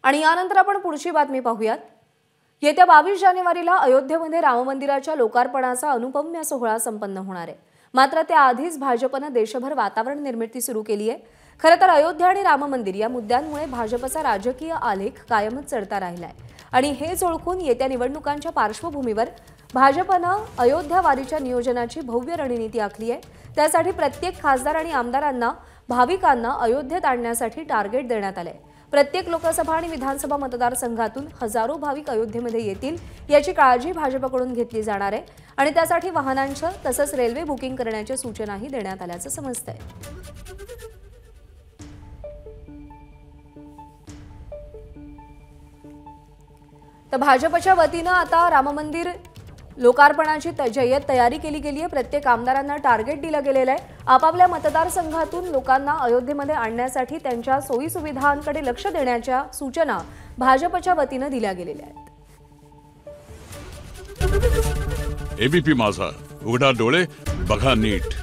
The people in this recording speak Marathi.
आणि यानंतर आपण पुढची बातमी पाहूयात। येत्या 22 जानेवारीला अयोध्येमध्ये राम मंदिराच्या लोकार्पणाचा अनुपम्य सोहळा संपन्न होणार आहे। मात्र त्याआधीच भाजपने देशभर वातावरण निर्मिती सुरू केली आहे। खरं तर अयोध्या आणि राम मंदिर या मुद्द्यांमुळे भाजपचा राजकीय आलेख कायमच चढता राहिलाय आणि हेच ओळखून येत्या निवडणुकांच्या पार्श्वभूमीवर भाजपने अयोध्या वारीच्या नियोजनाची भव्य रणनीती आखली आहे। त्यासाठी प्रत्येक खासदार आणि आमदारांना भाविकांना अयोध्येत आणण्यासाठी टार्गेट देण्यात आले। प्रत्येक लोकसभा आणि विधानसभा मतदारसंघातून हजारो भाविक अयोध्येमध्ये येतील याची काळजी भाजपकडून घेतली जाणार आहे आणि त्यासाठी वाहनांचं तसंच रेल्वे बुकिंग करण्याच्या सूचनाही देण्यात आल्याचं समजतंय। तर भाजपच्या वतीने आता राम मंदिर लोकार्पणाची जय्यत तयारी केली गेली आहे। प्रत्येक आमदारांना टार्गेट दिलं गेलेलं आहे। आपापल्या मतदारसंघातून लोकांना अयोध्येमध्ये आणण्यासाठी त्यांच्या सोयी सुविधांकडे लक्ष देण्याच्या सूचना भाजपच्या वतीने दिल्या गेलेल्या आहेत। एबीपी माझा, उघडा डोळे बघा नीट।